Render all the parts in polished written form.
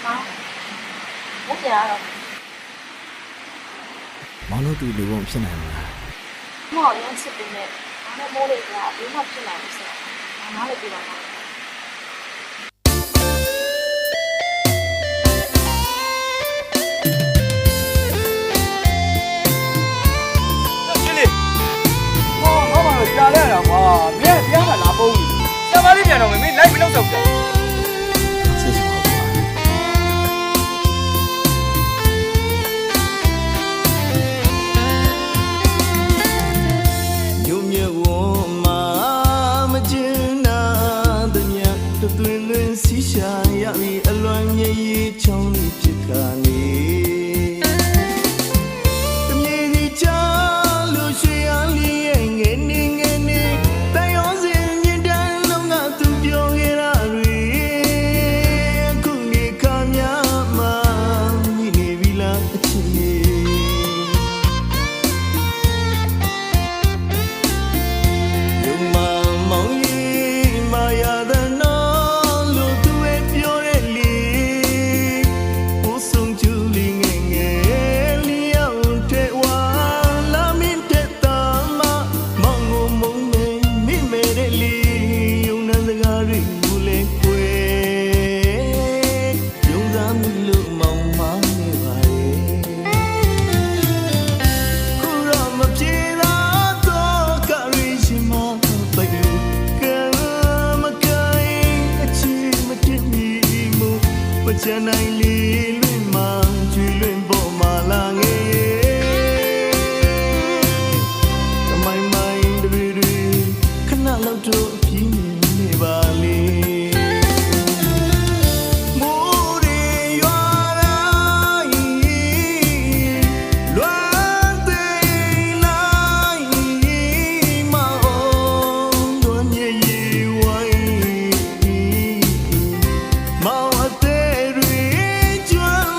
我不要了。မောင်တို့တူလူပုံဖြစ်နိုင်မလား我好像吃不没，然后摸了一下，不用他吃来不是，拿了地方。好嘛，家来了嘛，别还拿包里，干嘛你别弄没来没弄走的。 စိတ်ချပါဘူးညိုမြဝမမကျင်းနာတမြတ်တွင်လွင်စီရှာရပြီအလွန်မြေကြီးချောင်းလေးဖြစ်ခါနေတမြေကြီးချလို့ရွှေရလေးရဲ့ငယ်နေငယ်နေတန်ရောစင်မြင့်တန်းလုံးကသူပြောခဲ့တာတွေအခုနေခါများမှမြည်နေပြီလားအချစ်လေး ယုံမမောင်ကြီးမာယာသနောလို့သူရဲ့ပြောတဲ့လေဘိုးဆုံးချူလေးငယ်ငယ်လေးရောက်တဲ့ဝါလာမင်းတဲ့တာမမောင်ကိုမုန်းနေမိမဲတဲ့လေယုံနှံစကားတွေကိုလည်းကွယ်ယုံသားမှုလို့မောင်မနေပါရဲ့ ခုတော့မပြေသာတော့ကရီရှိမပိုက်လို့ကမကိုင်းအချီမတင်မီမပချနိုင်လေးလွင်မှကျွေလွင်ပေါ်မှာလာငယ်တမိုင်းမိုင်းတွေခဏလောက်တော့ပြင်းနေပါလေ မိုးရေရွာတိုင်းလွမ်းသိမ်းလိုက်မောင်တို့မြေရီဝိုင်းမောင်အသေးတွေကျွမ်း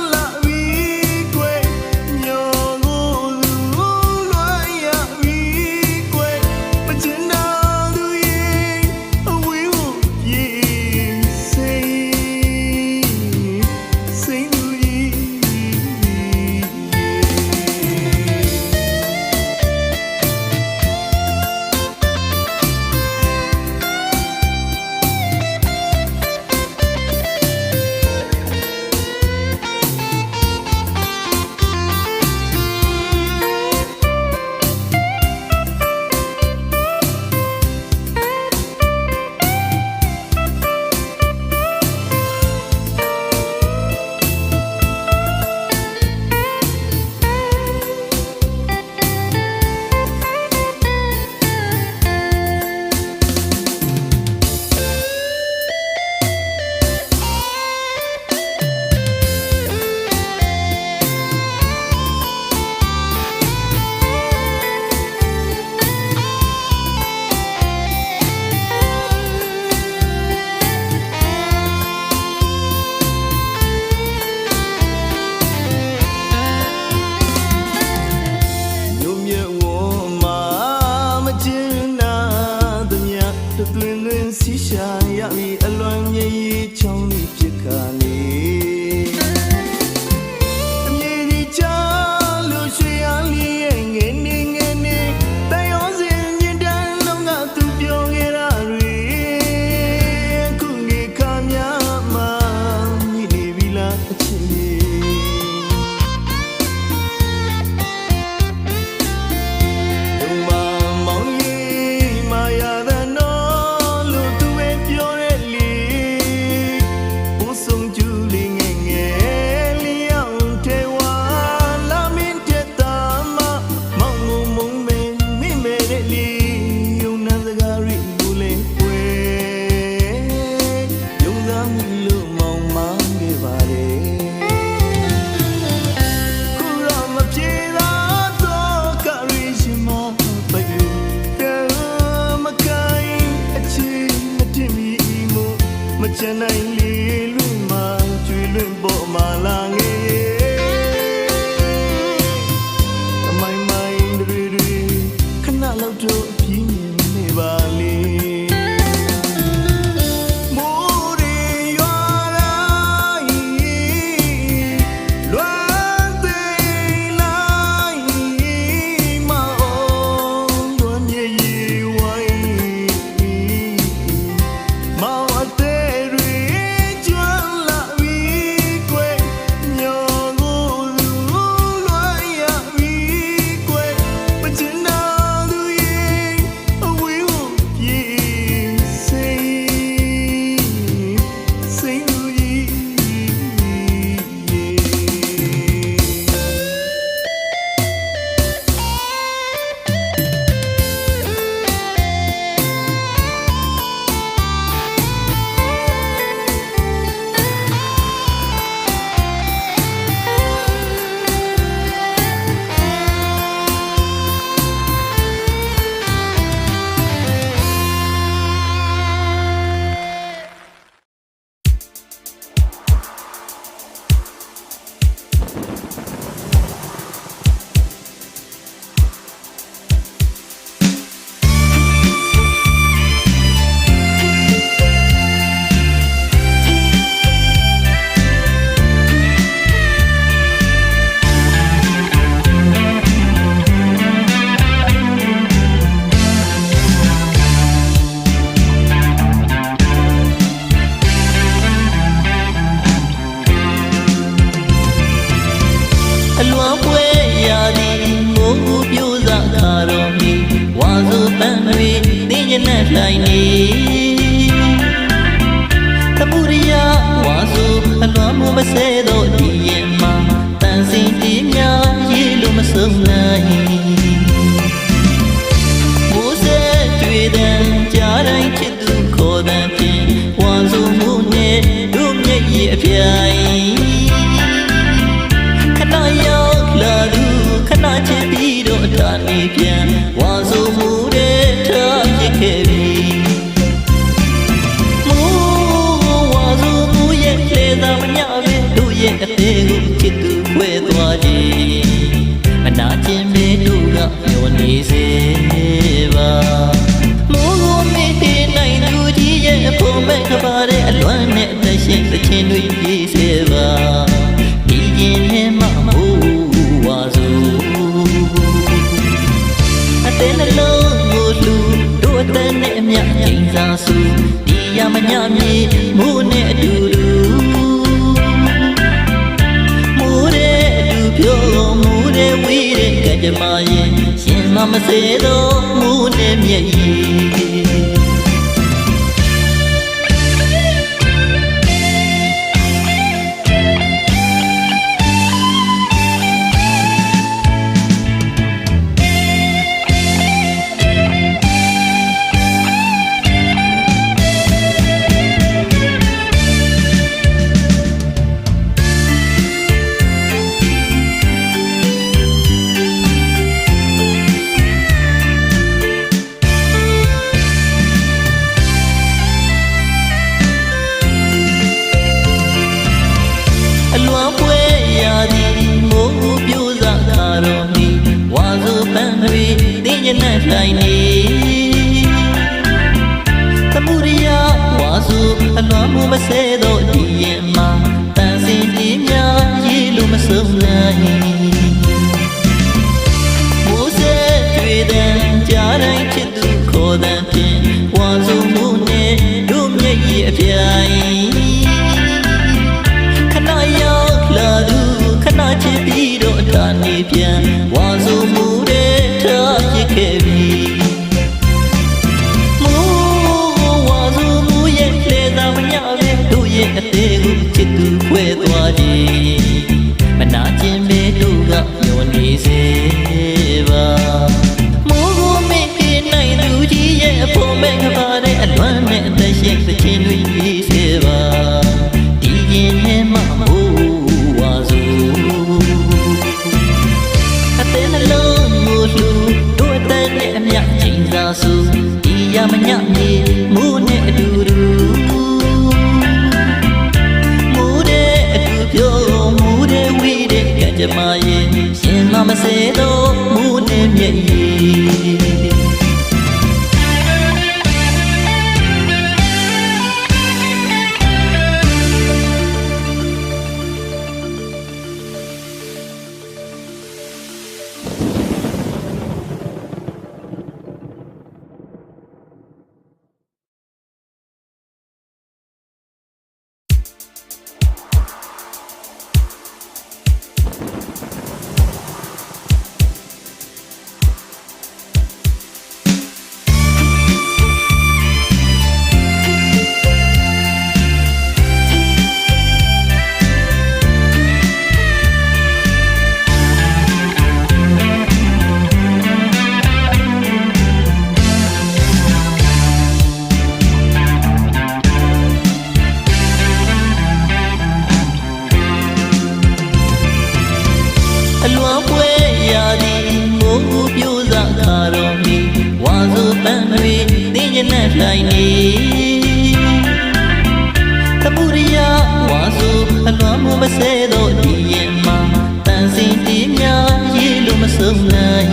အလွန်ပွဲရသည်မိုးပြိုးစားခါတော်မီဝါဆိုပန်းတွေတင်းကျနဲ့လှိုင်းနေသမုဒိယဝါဆိုအလွန်မဆဲတော့ဒီရဲ့မှာတန်စင်တီးများရေလိုမဆုံးနိုင်မိုးစဲတွေ့တဲ့ကြားတိုင်းချစ်သူခေါ်တဲ့ဖြင့်ဝါဆိုမှုနဲ့တို့မျက်ရည်အပြိုင်ခဏရောက်လာသူခဏချစ်ပြီးတော့တာနေပြန်ဝါဆိုမှုတဲ့ထားရခဲ့ပြီရဲ့အသေးကိုချစ်သူခွဲသွားခြင်းမနာခြင်းမေတို့ကမျောနေစေပါမိုးကိုမေ့နေနိုင်သူကြီးရဲ့အဖို့မဲ့ကပါတဲ့အလွမ်းနဲ့အသက်ရှင်သခြင်းတွေရေးစေပါဒီရင်ထဲမှာမိုးဝါဆိုအသေးနှလုံးကိုလူတို့အသက်နဲ့အမျှချိန်စာစုဒီရမညမြေမိုးနဲ့အတူတူပြောမှုတဲ့ဝီးတဲ့ကကြမရင်ရှင်မမစေတော့မှုနဲ့မျက်ရည်နဲ့လှိုင်းနေသမုဒိယဝါဆိုအလွန်မဆဲတော့ဒီရဲ့မှာတန်စင်တီးများရေလိုမဆုံးနိုင်မိုးစဲတွေ့တဲ့ကြားတိုင်းချစ်သူခေါ်တဲ့ဖြင့်ဝါဆိုမှုနဲ့တို့မျက်ရည်အပြိုင်ခဏရောက်လာသူခဏချစ်ပြီးတော့တာနေပြန်ဝါဆိုမှုတဲ့ထားရခဲ့ပြီမိုးဝါဆိုမှုရဲ့လေသာမညပဲတို့ရဲ့အသေးကိုချစ်သူခွဲသွားခြင်းမနာခြင်းပဲတို့ကမျောနေစေပါမိုးကိုမေ့ပြနိုင်သူကြီးရဲ့အဖို့မဲ့ကပါတဲ့အလွမ်းနဲ့အသက်ရှင်သခြင်းတွေရေးစေပါဒီရင်ထဲမှာမိုးဝါဆိုအသေးနှလုံးကိုလူတို့အသက်နဲ့အမျှချိန်စာစုဒီရမညမြေမိုးနဲ့အတူတူမိုးတဲ့အတူပြောမိုးတဲ့ဝီးတဲ့ကကြမရင်ရှင်မမစေတော့မိုးနဲ့မျက်ရည်နဲ့လှိုင်းနေသမုဒိယဝါဆိုအလွန်မဆဲတော့ဒီရဲ့မှာတန်စင်တီးများရေလိုမဆုံးနိုင်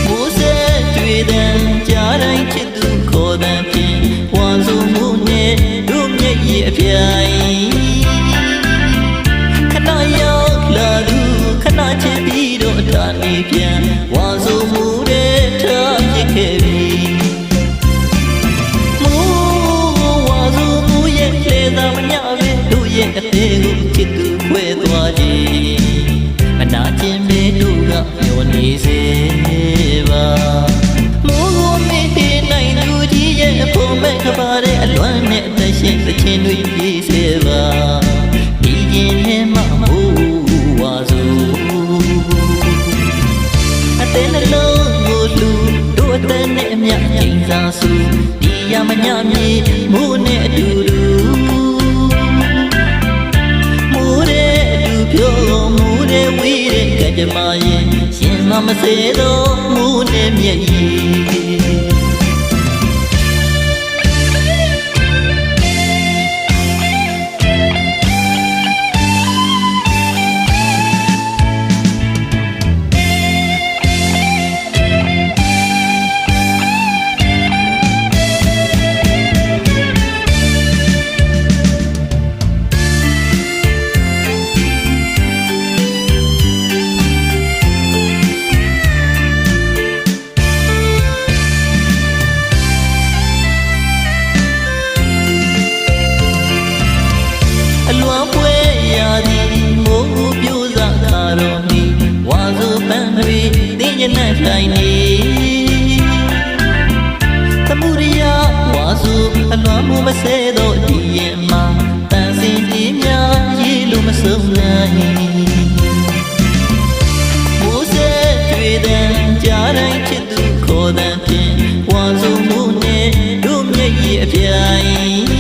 မိုးစဲတွေ့တဲ့ကြားတိုင်းချစ်သူခေါ်တဲ့ဖြင့်ဝါဆိုမှုနဲ့တို့မျက်ရည်အပြိုင်ခဏရောက်လာသူခဏချစ်ပြီးတော့တာနေပြန်ဝါဆိုမှုတဲ့ထားရခဲ့ပြီမိုးဝါဆိုမှုရဲ့လေသာမညပဲတို့ရဲ့အသေးကိုချစ်သူခွဲသွားခြင်း ချင်းတွေပြေးစေပါဒီရင်ထဲမှာမိုးဝါဆိုအတဲ့နှလုံးကိုလူတို့အတဲ့နဲ့အမြချိန်စာစုဒီရမညမြေမိုးနဲ့အတူတူမိုးတဲ့အတူပြောမိုးတဲ့ဝေးတဲ့ကကြမရင်ရှင်မမစေတော့မိုးနဲ့မျက်ရည်အလွန်ပွဲရသည်မိုးပြိုးစားခါတော်နီဝါဆိုပန်းတွေတင်းရနဲ့တိုင်းနေသမုဒိယဝါဆိုအလွန်မိုးမဆဲတော့ဒီရင်မှာတန်စင်ပြေးများရေးလို့မဆုံးနိုင်မိုးစဲတွေ့တဲ့ကြားတိုင်းချစ်သူခေါ်တဲ့ဖြင့်ဝါဆိုမိုးနဲ့တို့မျက်ရည်အပြိုင်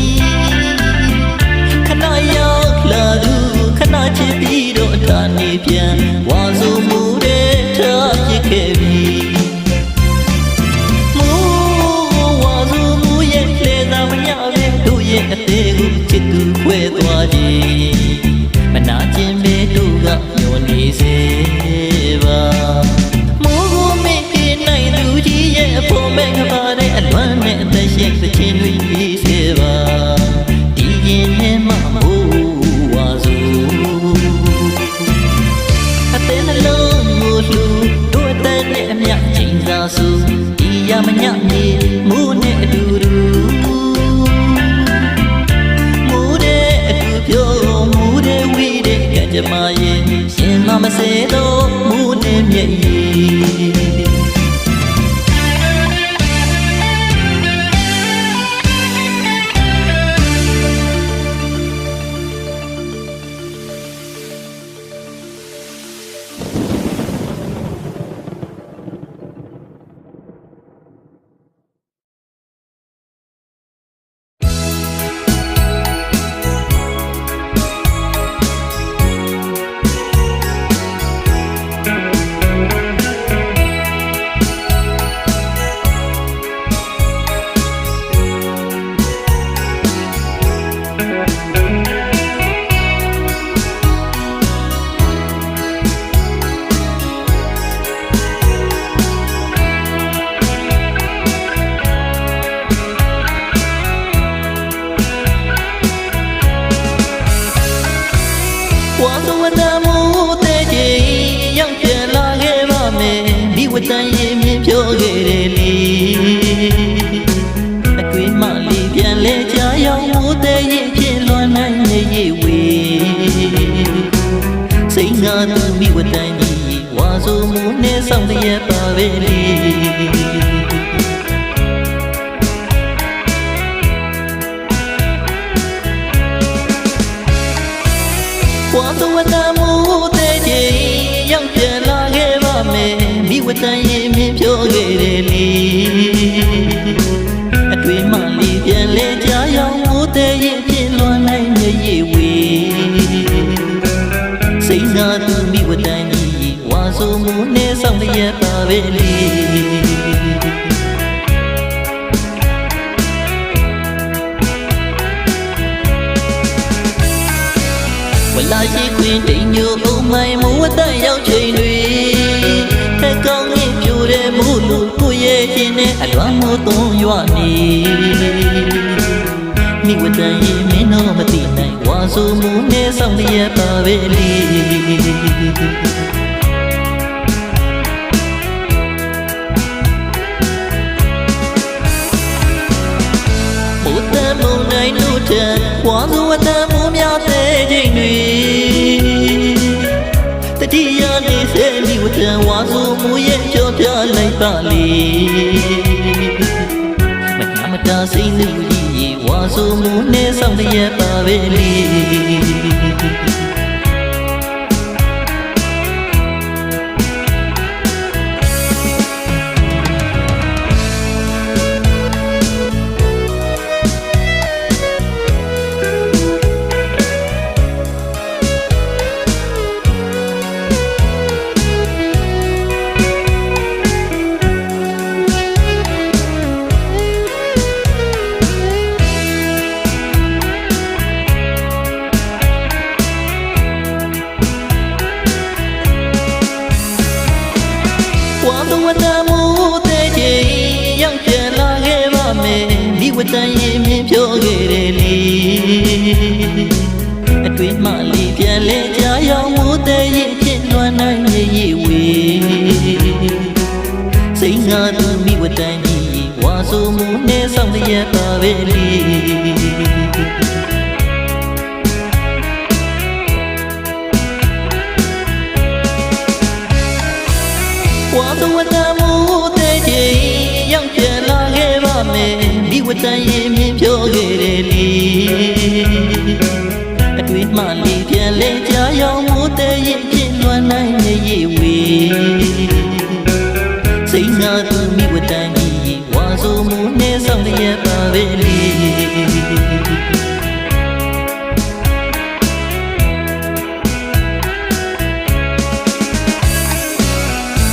လာသူခဏချစ်ပြီးတော့အထာနေပြန်ဝါဆိုမှုတဲ့ထားရခဲ့ပြီမိုးဝါဆိုမှုရဲ့လေသာမညပဲတို့ရဲ့အသေးကိုချစ်သူခွဲသွားခြင်းမနာခြင်းပဲတို့ကညှော်နေစေပါမိုးကိုမင်းပြနိုင်သူကြီးရဲ့အဖို့မဲ့ကပါတဲ့အလွမ်းနဲ့အသက်ရှင်သခြင်းတွေပြီးစေပါဒီရင်ထဲမှာစုဒီရမညမြေမိုးနဲ့အတူတူမိုးတဲ့အတူပြောမိုးတဲ့ဝေးတဲ့ကကြမရင်ရှင်မမစေတော့မိုးနဲ့မျက်ရည်ဝါဆိုဝတ္တမိုးတဲ့ကြီးရောက်ပြန်လာခဲ့ပါမယ်ဒီဝတ္တရင်မြင်ပြောခဲ့တယ်လေအကွေးမလေးပြန်လဲကြရောက်မိုးတဲ့ရင်ဖြစ်လွန်နိုင်နေရေဝေစိတ်နာသူမိဝတ္တကြီးဝါဆိုမိုးနဲ့ဆောင်တရပါပဲလေဝါဆိုဝတ္တမိုးတဲ့ကြီးရောက်ပြန်လာခဲ့ပါမယ်မိဝတ္တရင်မြင်ပြောခဲ့တယ်လေအတွေ့မှလေးပြန်လဲကြရောက်မိုးတဲ့ရင်ဖြစ်လွန်နိုင်နေရေဝေစိတ်နာသူမိဝတ္တကြီးဝါဆိုမိုးနဲ့ဆောင်တရပါပဲလေလာရှိခွင်တိမ်ညိုအုံမိုင်မိုးဝတ်တရောက်ချိန်တွေထက်ကောင်းရင်ပြိုတဲ့မိုးလူကိုရဲ့ခြင်းနဲ့အလွမ်းမိုးသွန်းရွနေမိဝတ္တရင်မင်းတော့မသိနိုင်ဝါဆိုမိုးနဲ့ဆောင်ရပါပဲလေဘုဒ္ဓမုန်တိုင်းတို့ထက်ဝါဆိုဝတ္တမိုးများတဲ့ချိန်တွေတတိယနေစေမိဝတ္တဝါဆိုမိုးရဲ့ကြောပြလိုက်ပါလေမညာမတာစိတ်နှူကြီးဝါ ဆိုမှုနဲ့ဆောင်တရက်ပါပဲလေ ဝါသူဝတ္တမိုးတဲ့ချိန်ရောက်ပြန်လာခဲ့ပါမယ်ဒီဝတ္တရင်မြင်ပြောခဲ့တယ်လေအတွင်းမှလေးပြန်လဲကြရောက်မိုးတဲ့ရင်ဖြစ်လွမ်းနိုင်ရေဝေစိတ်ငါသူမိဝတ္တကြီးဝါဆိုမှုနဲ့ဆောင်တရက်ပါပဲလေဝါသူဝတ္တမိုးတဲ့ချိန်ရောက်ပြန်လာခဲ့ပါမယ်ဒီဝတ္တရင်မြင်ပြောခဲ့တယ်လေအတွင်းမှလေးပြန်လဲကြရောက်မိုးတဲ့ရင်ဖြစ်လွမ်းနိုင်ရေဝေစိတ်ငါသူမိဝတ္တကြီးဝါဆိုမှုနဲ့ဆောင်တရက်ပါပဲလေ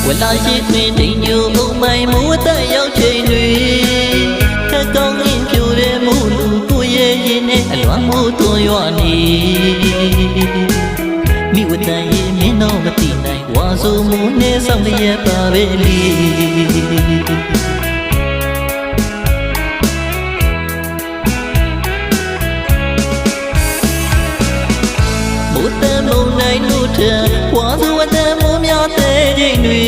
ဝလာရှိတွင်တိမ်ညိုအုံမိုင်မိုးတက်ရောက်ချိန်တွေထက်ကောင်းရင်ပြိုတဲ့မိုးလူကိုရဲ့ရင်နဲ့အလွမ်းမိုးသွန်ရွာနေမိဝတ္တရဲ့မင်းတော့မသိနိုင်ဝါဆိုမှုနဲ့ဆောင်တရက်ပါပဲလေမိုးတမုံနိုင်လို့ထဝါဆိုဝတ္တမိုးများတဲ့ချိန်တွေ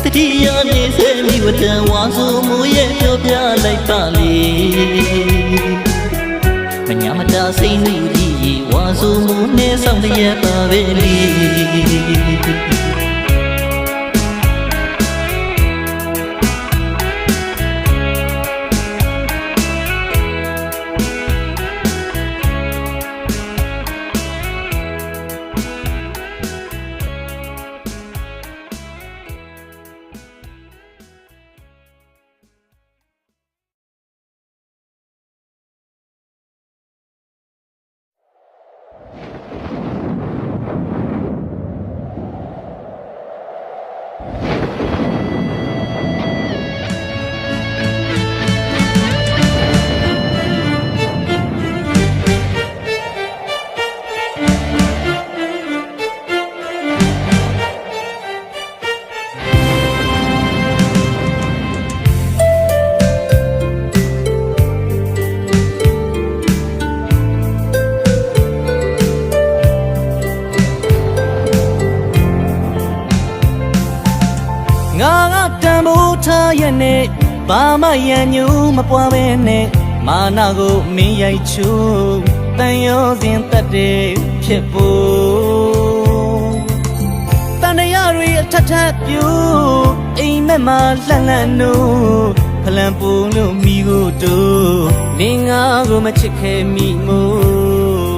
တတိယနေစေမိဝတ္တဝါဆိုမှုရဲ့ပြောပြလိုက်ပါလေမညာမတာစိတ်နှူကြီးဝါဆိုမှုနဲ့ဆောင်တရက်ပါပဲလေရဲ့နဲ့ဘာမှရံညူမပွားပဲနဲ့မာနာကိုမင်းရိုက်ချိုးတန်ရောစဉ်တက်တဲ့ဖြစ်ဖို့တန်ရရီအထထပြူအိမ်မက်မှာလှန့်လှန့်နိုးဖလန်ပူလို့မိကိုတို့နင်းငါကိုမချစ်ခဲ့မိမို့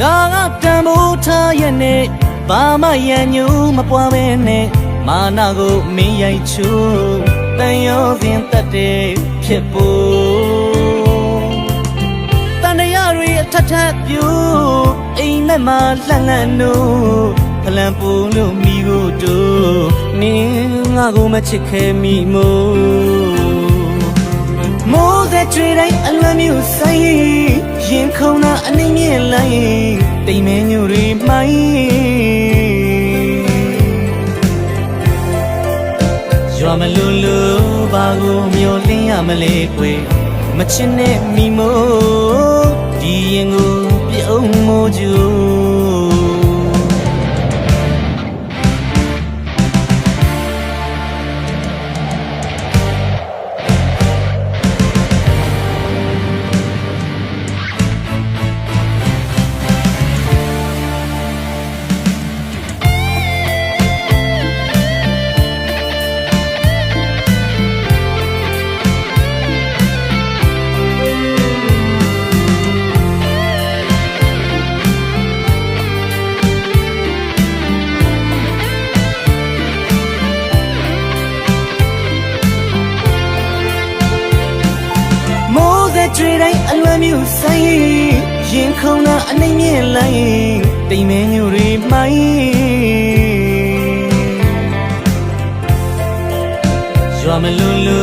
ငါတန်ဖိုးထားရဲ့နဲ့ဘာမှရံညူမပွားပဲနဲ့မာနာကိုမင်းရိုက်ချိုးတန်ရောစဉ်တက်တဲ့ဖြစ်ဖို့တန်ရရီအထထပြူအိမ်မက်မှာလှန့်လှန့်နိုးဖလန်ပူလို့မိကိုတို့နင်းငါကိုမချစ်ခဲ့မိမို့မိုးတဲ့ချွေတိုင်းအလွမ်းမျိုးဆိုင်ရင်ခုန်တာအနှိမ့်မြင့်လိုက်တိမ်မဲညူတွေမိုင်းရွာမလို့လို့ဘာကိုမျောလင်းရမလဲကွယ်မချစ်နဲ့မိမို့ဒီရင်ကိုပြုံးမိုးကျူ တိုင်းအလွမ်းမြူဆိုင်ရင်ခုန်တာအနှိမ့်မြင့်လိုက်တိမ်မဲညူတွေမိုင်းရွာမလူလူ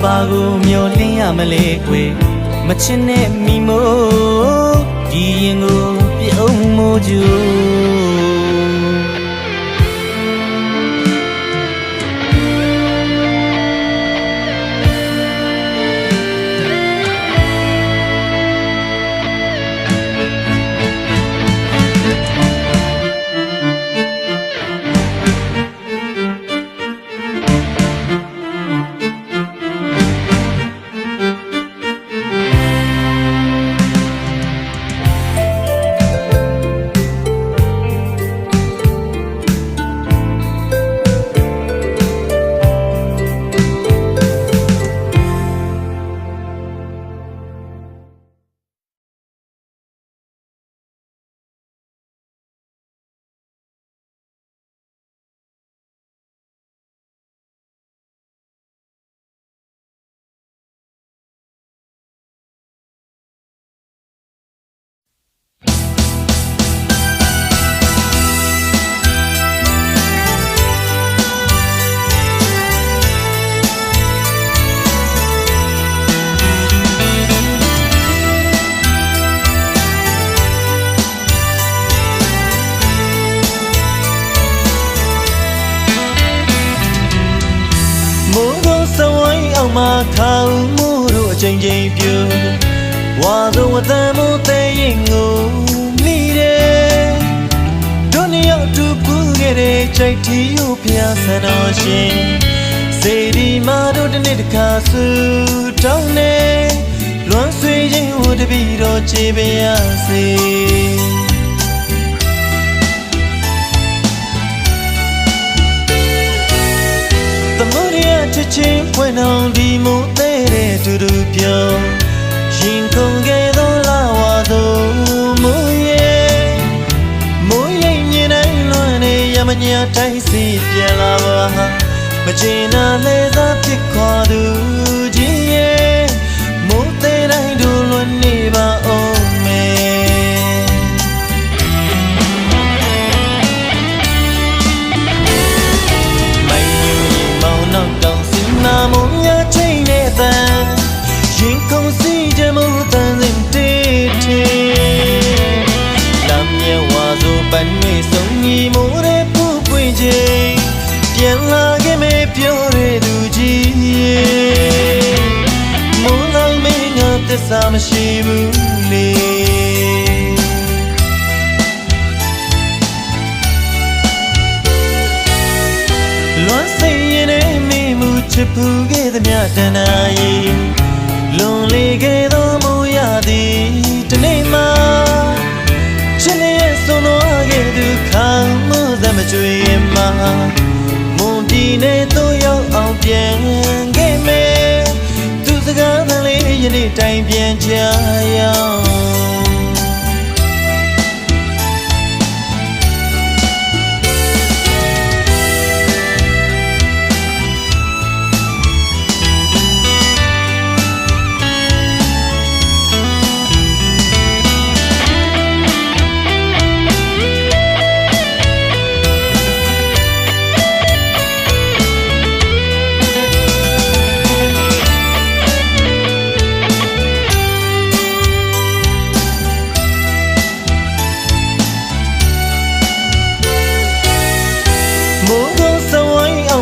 ဘာကိုမျောလင်းရမလဲကွယ်မချင်နဲ့မိမို့ဒီရင်ကိုပြုံးမို့ကျူมาข่าวมูรู้จริงจริงပြူဝါသောဝတ္တမို့တဲ့ရင်ကိုမိတယ်ဒုနီရောက်တူပူခဲ့တဲ့ချိတ်တီကိုဖျားဆန်တော်ရှင်စေဒီမာတို့တနေ့တခါဆူတောင်းနေလွန်ဆွေခြင်းဟိုတပြီတော့ခြေပင်ရစေချစ်ချင်းဖွင့်အောင်ဒီမို့တဲ့တူတူပြောရင်ခုန်ခဲ့သောလာဝါသောမိုးရဲ့မြင်တိုင်းလွန်နေရမညာတိုင်းစီပြန်လာပါမချင်နာလဲစားဖြစ်ခွာသူကြီးရဲ့မိုးတဲ့တိုင်းတို့လွန်နေပါအောင်မယ်မိုင်းယူမောင်းနောက်တော့နာမုံရချင်းနဲ့တန်ရင်ခုန်စီကြမှုတန်စင်တေးတေးလမ်းမြဝါဆိုပန်းမေဆုံးညီမိုးတဲ့ပူပွင့်ချင်းပြန်လာခဲ့မေပြောရသူကြီးမိုးလိုက်မင်းငါသစ္စာမရှိဘူးလေလွန်စိတ်ရင်ချစ်ဖူးခဲ့သမျှတဏှာရင်လွန်လေခဲ့သောမူရသည်တနေ့မှချစ်လျက်ဆုံးသွားခဲ့သူခံမှုသမကျွေးမှာမွန်ပြည်နယ်သို့ရောက်အောင်ပြန်ခဲ့မယ်သူစကားသံလေးယနေ့တိုင်ပြန်ချရအောင်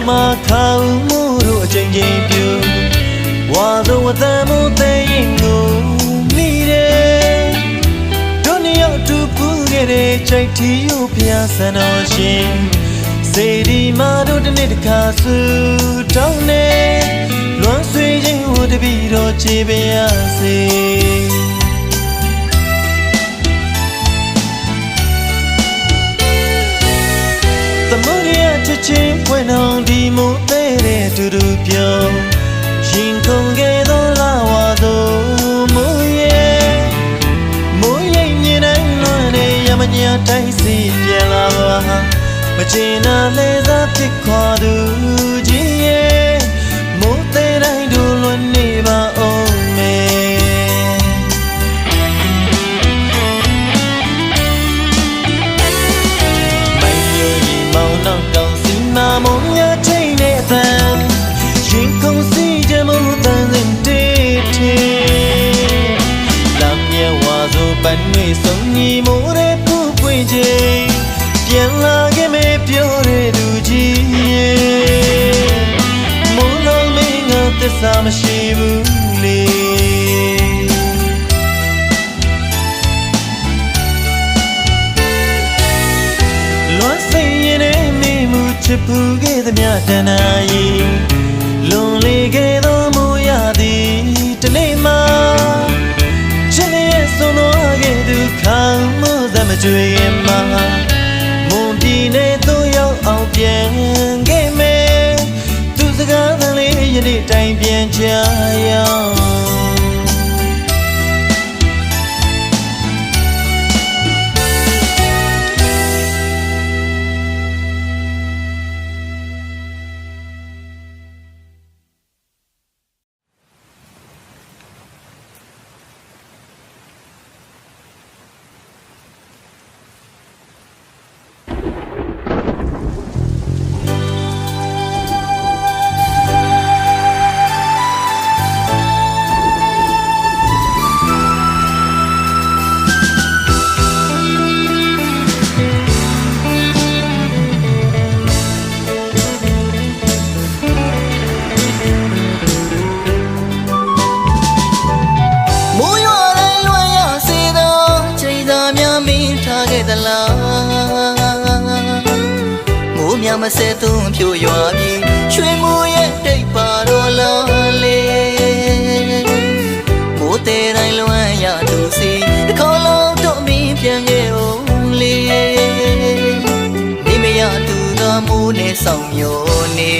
มาข่าวมูรู้จริงจริงပြူဝါသောဝတ္တမို့တဲ့ရင်ကိုမိတယ်ဒုနီရောက်တူပူခဲ့တဲ့ချိတ်တီကိုဖျားဆန်တော်ရှင်စေဒီမာတို့တနေ့တခါဆူတောင်းနေလွန်ဆွေခြင်းဟိုတပြီတော့ခြေပင်ရစေချစ်ချင်းဖွင့်အောင်ဒီမို့တဲ့တူတူပြောရင်ခုန်ခဲ့သောလာဝါသောမိုးရဲ့မြင်တိုင်းလွန်နေရမညာတိုင်းစီပြန်လာပါမချင်နာလဲစားဖြစ်ခွာသူကြီးရဲ့မိုးတဲ့တိုင်းတို့လွန်နေပါအောင်မယ် ချစ်ဖူးခဲ့သည်များတဏှာရီလွန်လေခဲ့သောမိုးရသည်တနေ့မှချစ်ရဲ့ဆုံးသွားခဲ့သူခံမိုးသမကြွေမှာမွန်ပြည်နယ်သို့ရောက်အောင်ပြန်ခဲ့မယ်သူစကားသံလေးယနေ့တိုင်ပြန်ချရအောင်မစဲသွန်းဖြိုရွာပြီးရွှေမိုးရဲ့တိတ်ပါတော့လားလေမိုးတဲ့တိုင်းလွမ်းရသူစီတစ်ခေါက်လုံးတော့မင်းပြန်ခဲ့အောင်လေမိမရသူကမိုးနဲ့ဆောင်မျိုးနေ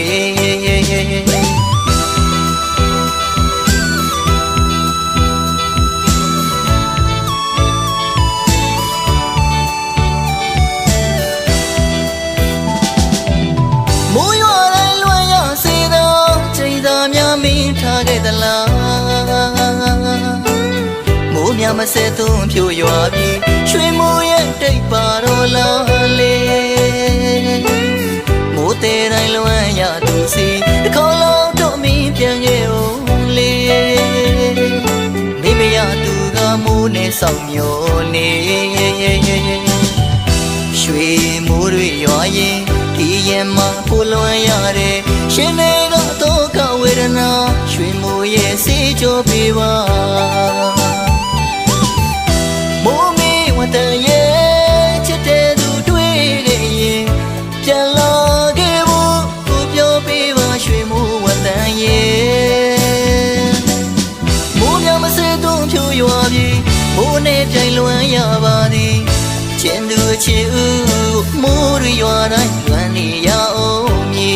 မိုးများမစဲသွန်းဖြိုရွာပြီးရွှေမိုးရဲ့တိတ်ပါတော့လားလေမိုးတဲ့တိုင်းလွမ်းရသူစီတစ်ခေါက်လုံးတော့မင်းပြန်ခဲ့အောင်လေမိမရသူကမိုးနဲ့ဆောင်မျိုးနေရွှေမိုးတွေရွာရင်ဒီရင်မှာဖိုးလွမ်းရတယ်ရှင်နေတော့ကဝေဒနာရွှေမိုးရဲ့စေးကြောပေးပါမိုးမီဝတ္တရဲ့ချစ်တဲ့သူတွေ့ခဲ့ရင်ပြန်လာခဲ့ဖို့ကိုပြောပေးပါရွှေမိုးဝတ္တရဲ့မိုးများမစဲသွန်းဖြိုရွာပြီးမိုးနဲ့ပြိုင်လွမ်းရပါသည်ချင်သူချစ်ဦးမိုးရွာတိုင်းလွမ်းနေရအောင်မြေ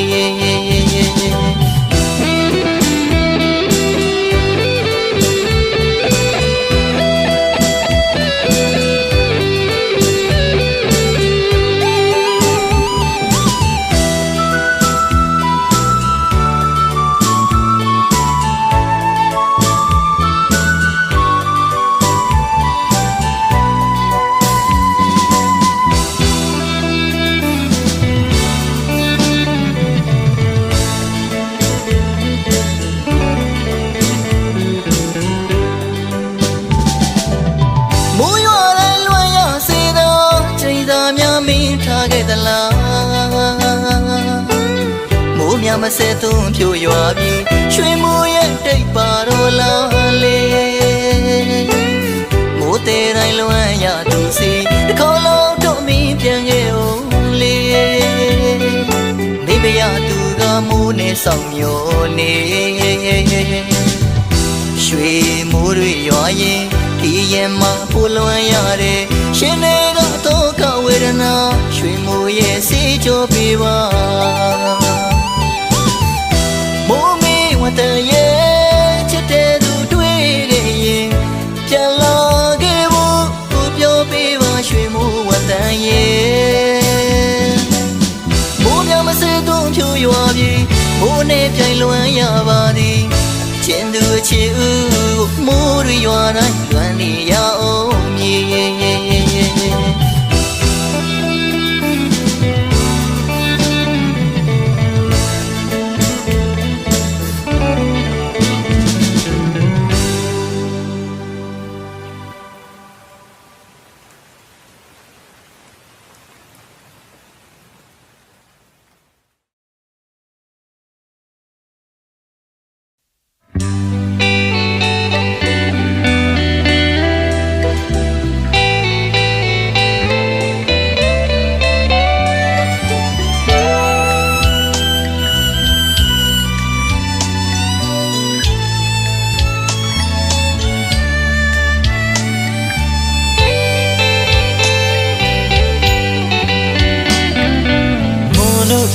မိုးများမစဲသွန်းဖြိုရွာပြီးရွှေမိုးရဲ့တိတ်ပါတော့လားလေမိုးတဲ့တိုင်းလွမ်းရသူစီတစ်ခေါက်လုံးတော့မင်းပြန်ခဲ့အောင်လေမိမရသူကမိုးနဲ့ဆောင်မျိုးနေရွှေမိုးတွေရွာရင်ဒီရင်မှာဖိုးလွမ်းရတယ်ရှင်နေတော့ကဝေဒနာရွှေမိုးရဲ့စေးကြောပေးပါမိုးမီဝတ္တရဲ့ချစ်တဲ့သူတွေ့ခဲ့ရင်ပြန်လာခဲ့ဖို့ကိုပြောပေးပါရွှေမိုးဝတ္တရဲ့မိုးများမစဲသွန်းဖြိုရွာပြီးမိုးနဲ့ပြိုင်လွမ်းရပါသည်ချင်သူချစ်ဦးမိုးရွာတိုင်းလွမ်းနေရအောင်မြေ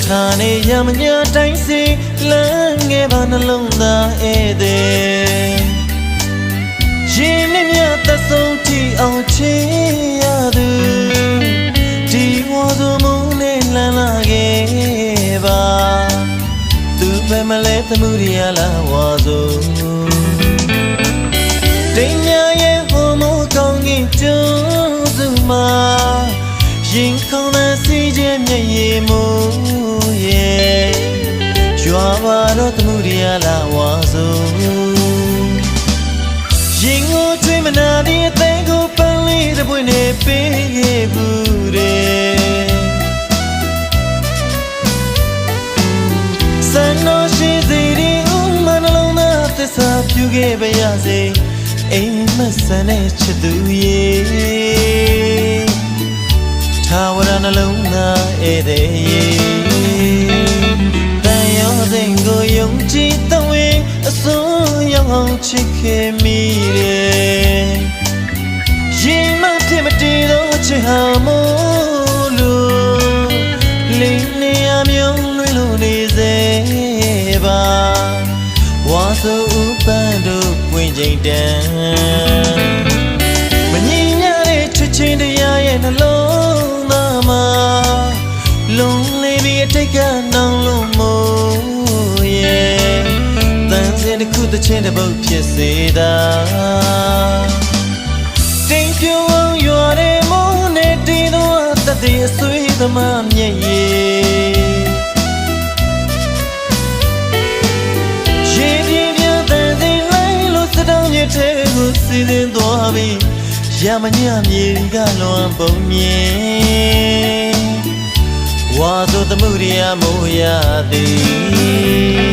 ထားနေရမညာတိုင်းစီလမ်းငယ်ပါနှလုံးသားဧည့်သည်ရင်နဲ့မြတ်သက်ဆုံးထိအောင်ချေရသူဒီဝါစုံမုန်းနဲ့လမ်းလာခဲ့ပါသူပဲမလဲသမှုရလာဝါစုံတင်ညာရဲ့ဟိုမိုးကောင်းကင်ကျုံစုမှာရင်ခေါင်းနဲ့စီးခြင်းမျက်ရည်မိုးရဲ့ရွာပါတော့သမှုရလာဝါစုံရင်ကိုထွေးမနာတဲ့အသေးကိုပန်းလေးတစ်ပွင့်နဲ့ပေးခဲ့ဘူးတဲ့စံတော်ရှိစီဒီဦးမနှလုံးသားသစ္စာပြုခဲ့ပါရစေအိမ်မဆန်တဲ့ချစ်သူရဲ့ထာဝရနှလုံးသားဧည့်သည်ရဲ့တန်ရောစိတ်ကိုယုံကြည်တော့ဝင်အစိုးရအောင်ချစ်ခဲ့မိတယ်ရင်မဖြစ်မတည်တော့ချစ်ဟာမို့လို့လင်းနေရမျိုးလွင်လို့နေစေပါဝါဆိုဥပန်းတို့ပွင့်ချိန်တန်မငြင်းရတဲ့ချစ်ချင်းတရားရဲ့နှလုံးသားမှာလုံးလေးပြီးအတိတ်ကနောင်လို့မို့ရဲ့တန်စင်တစ်ခုတစ်ချင်းတစ်ပုတ်ဖြစ်စေတာတိမ်ပြုံးရွာတဲ့မိုးနဲ့တည်သောတသက်အဆွေးသမားမျက်ရည်တဲ့ကိုစီစဉ်သွားပြီးရမညမြေကလွန်ပုံမြင်ဝါဆိုသမှုရမိုးရသည်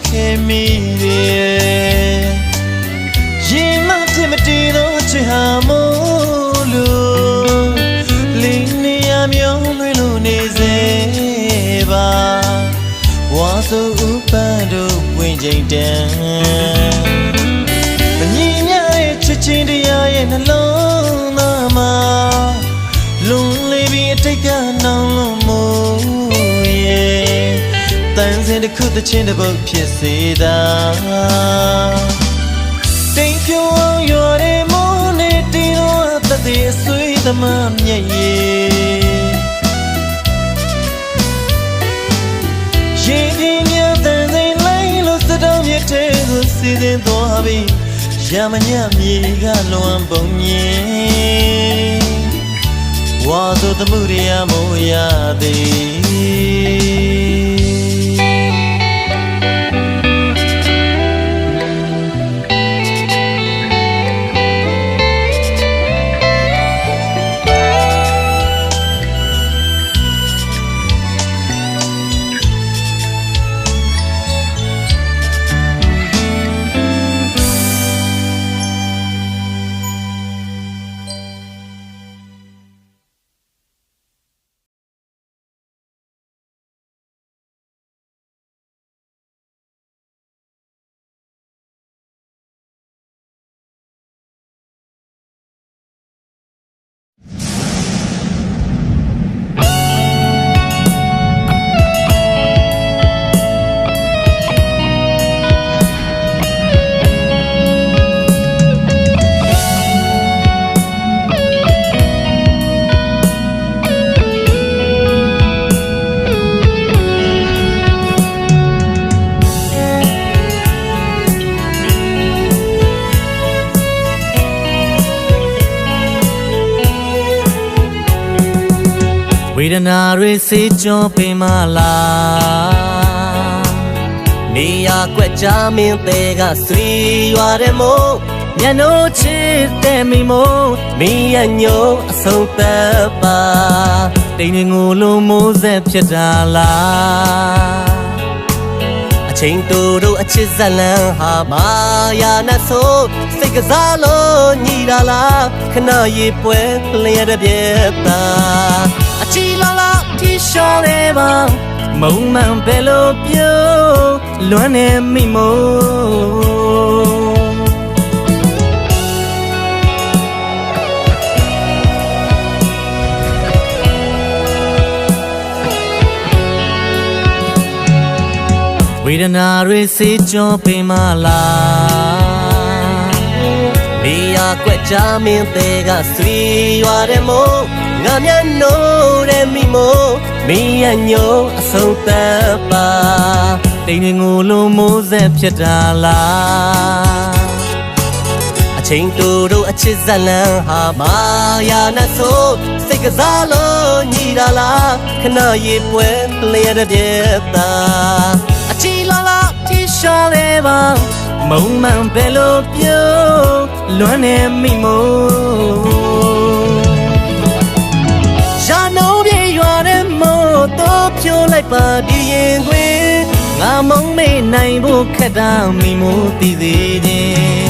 ခဲ့မိတယ်ရင်မဖြစ်မတည်တော့ချစ်ဟာမို့လို့လင်းနေရမျိုးလွင်လို့နေစေပါဝါဆိုဥပန်းတို့ပွင့်ချိန်တန်မငြင်းရတဲ့ချစ်ချင်းတရားရဲ့နှလုံးသားမှာလုံးလေးပြီးအတိတ်ကနောင်လို့မို့ရဲ့တန်စင်တစ်ခုတစ်ချင်းတစ်ပုတ်ဖြစ်စေတာတိမ်ပြုံးရွာတဲ့မိုးနဲ့တည်သောတသက်အဆွေးသမားမျက်ရည်ရင်ပြင်းမြတန်စိန်လိုက်လို့စတောင်းမြတ်တဲ့ကိုစီစဉ်သွားပြီးရမညမြေကလွန်ပုံမြင်ဝါဆိုသမှုရမိုးရသည် ဝေဒနာတွေစေကြောပေးမလားနေရကွက်ကြမင်းတဲ့ကဆွေရွာတဲ့မို့မျက်နှာချစ်တဲ့မိမို့မင်းရညို့အဆုံးသက်ပါတိမ်ငိုလိုမိုးဆက်ဖြစ်တာလားအချိန်တို့အချစ်ဇလန်းဟာမာယာနဲ့ဆိုစိတ်ကစားလို့ညီတာလားခဏရေပွဲလျက်တဲ့ပြက်တာအချီလာလာတီရှော်လေးပါမုံမှန်ပဲလို့ပြောလွမ်းနေမိမို့ဝေဒနာတွေစေကြောပေးမလားနေရကွက်ကြမင်းတဲ့ကဆွေရွာတဲ့မို့ငါမျက်နှာတဲ့မိမို့မင်းရညို့အဆုံးသက်ပါတိမ်ငိုလိုမိုးဆက်ဖြစ်တာလားအချိန်တို့အချစ်ဇလန်းဟာမာယာနဲ့ဆိုစိတ်ကစားလို့ညီတာလားခဏရေပွဲလျက်တဲ့ပြက်တာအချီလာလာတီရှော်လေးပါမုံမှန်ပဲလို့ပြောလွမ်းနေမိမို့ရာနှုံးပြေရွာတဲ့မို့တော့ဖြိုးလိုက်ပါဒီရင်ခွေငါမုံမေ့နိုင်ဖို့ခက်တာမိမို့တည်သေးတယ်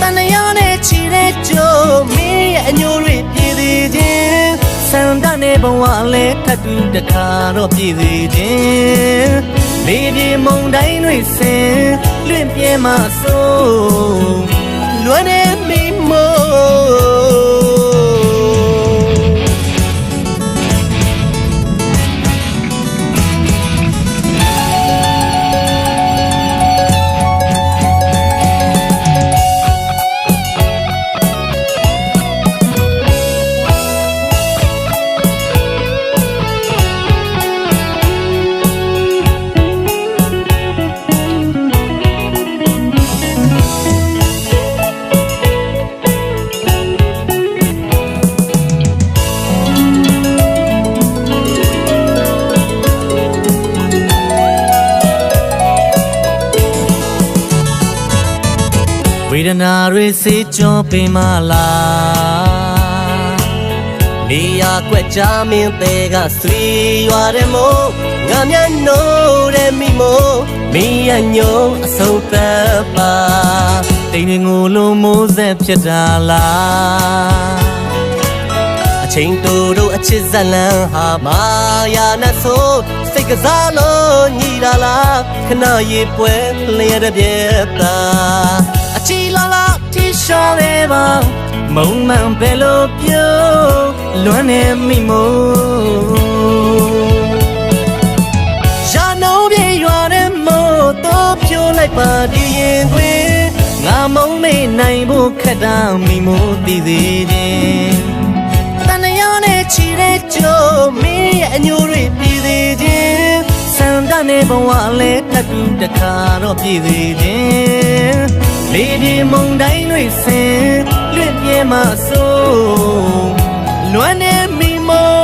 တန်ရနဲ့ချီတဲ့ကြိုးမင်းရဲ့အညိုတွေပြေးသေးခြင်းဆန္ဒနဲ့ဘဝလဲထပ်တူတခါတော့ပြေးသေးခြင်းလေပြေမုန်တိုင်းတွေဆင်လွင့်ပြဲမှဆိုလွမ်းနေမိမို့ဝေဒနာတွေစေကြောပေးမလားနေရကွက်ကြမင်းတဲ့ကဆွေရွာတဲ့မို့ငါမျက်နှာတဲ့မိမို့မင်းရညို့အဆုံးသက်ပါတိမ်ငိုလိုမိုးဆက်ဖြစ်တာလားအချိန်တို့အချစ်ဇလန်းဟာမာယာနဲ့ဆိုစိတ်ကစားလို့ညီတာလားခဏရေပွဲလျက်တဲ့ပြက်တာအချီလာလာတီရှော်လေးပါမုံမှန်ပဲလို့ပြောလွမ်းနေမိမို့ရာနှုံးပြေရွာတဲ့မို့တော့ဖြိုးလိုက်ပါဒီရင်ခွေငါမုံမေ့နိုင်ဖို့ခက်တာမိမို့တည်သေးတယ်တန်ရနဲ့ချီတဲ့ကြိုးမင်းရဲ့အညိုတွေပြေးသေးခြင်းဆန္ဒနဲ့ဘဝလဲထပ်တူတခါတော့ပြေးသေးတယ်လေဒီမုန်တိုင်းတွေဆင်လွင့်ပြဲမှဆိုလွမ်းနေမိမို့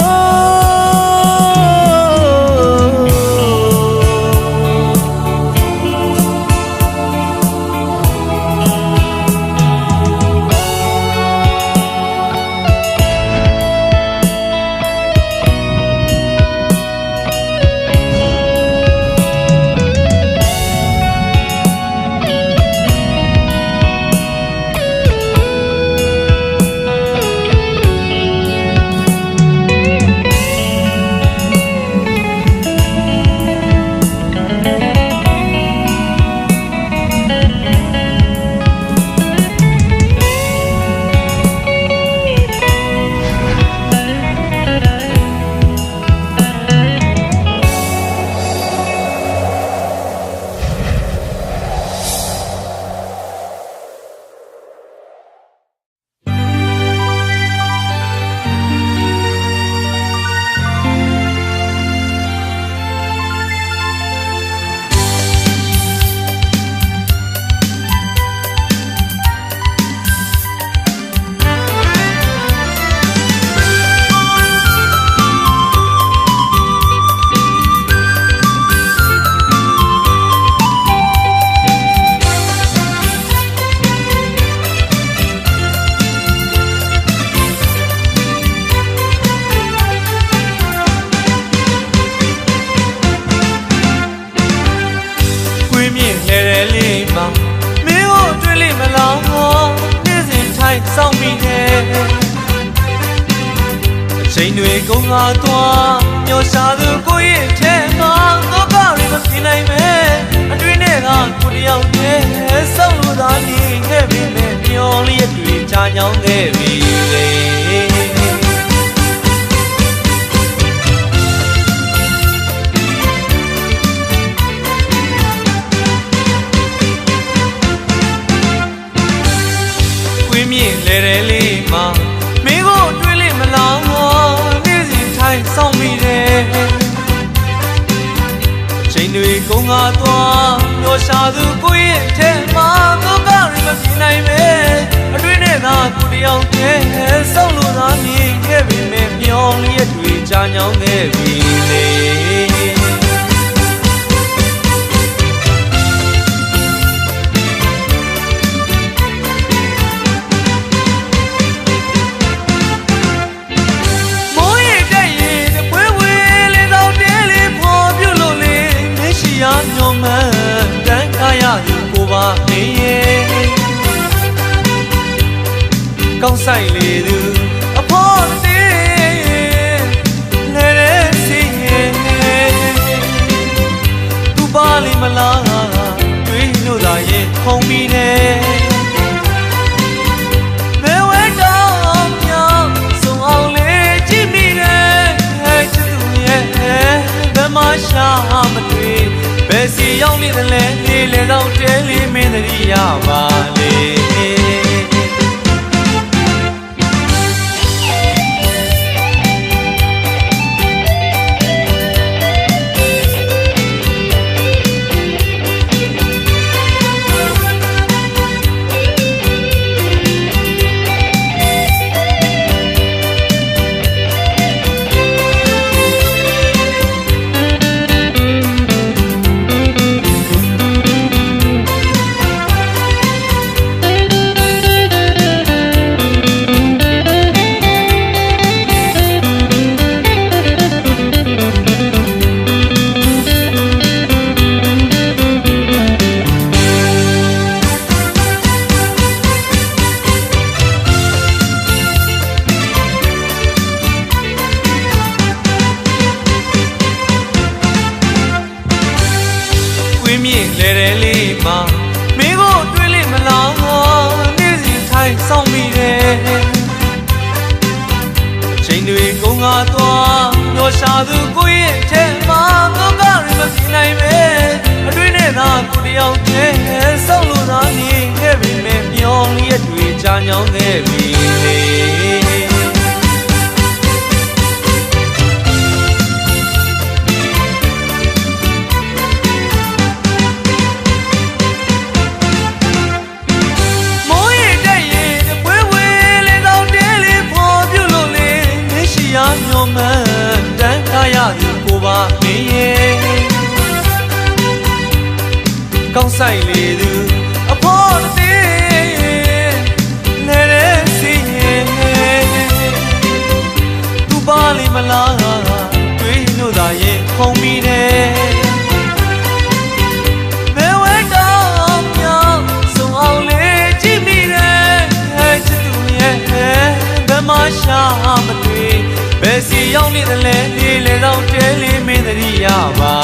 မိတယ်အချိန်တွေကုန်လာသွားမျောရှာသူကိုယ့်ရဲ့ထဲမှာသောကတွေမပြနိုင်မဲ့အတွင်းထဲကကိုတယောက်တည်းဆောက်လို့သာနေခဲ့ပြီမဲ့မျောလျက်တွေချာညောင်းခဲ့ပြီလေမြင့်လေတယ်လေးမှာမင်းကိုတွေးလိမလားနေ့စဉ်ထိုင်ဆောင်မိတယ်အချိန်တွေကုန်ငါသွားမျောရှာသူကိုယ့်ရဲ့ထဲမှာဒုက္ခတွေမပြနိုင်ပဲအတွင်းထဲသာကိုတယောက်တည်းဆောက်လို့သာမြင်ခဲ့ပြီမဲ့မျောလျက်တွေချာညောင်းခဲ့ပြီလေကောင်းဆိုင်လေသူအဖို့တင်းလဲတဲ့စီရင်သူပါလိမလားတွေးလို့သာရင်ခုံမိနေမဲဝဲတော့မြောင်စုံအောင်လေးကြည့်မိတယ်ချစ်သူရဲ့ဘယ်မှရှာမတွေ့ဘယ်စီရောက်နေတယ်လဲလေတော့တဲလေးမင်းတည်းရပါလေမြင့်လေတယ်လေးမှာမင်းကိုတွေးလိမလားနေ့စဉ်ထိုင်ဆောင်မိတယ်အချိန်တွေကုန်ငါသွားမျောရှာသူကိုယ့်ရဲ့ထဲမှာဒုက္ခတွေမပြနိုင်ပဲအတွင်းထဲသာကိုတယောက်တည်းဆောက်လို့သာနေခဲ့ပြီမဲ့မျောလျက်တွေချာညောင်းခဲ့ပြီလေကောင်းဆိုင်လေသူအဖို့တင်းလဲတဲ့စီရင်သူပါလိမလားတွေးလို့သာရင်ခုံမိတယ်မဲဝဲတော့မြောင်စုံအောင်လေးကြည့်မိတယ်ချစ်သူရဲ့ဘယ်မှရှာမတွေ့ဘယ်စီရောက်နေတယ်လဲလေတော့တဲလေးမင်းတည်းရပါ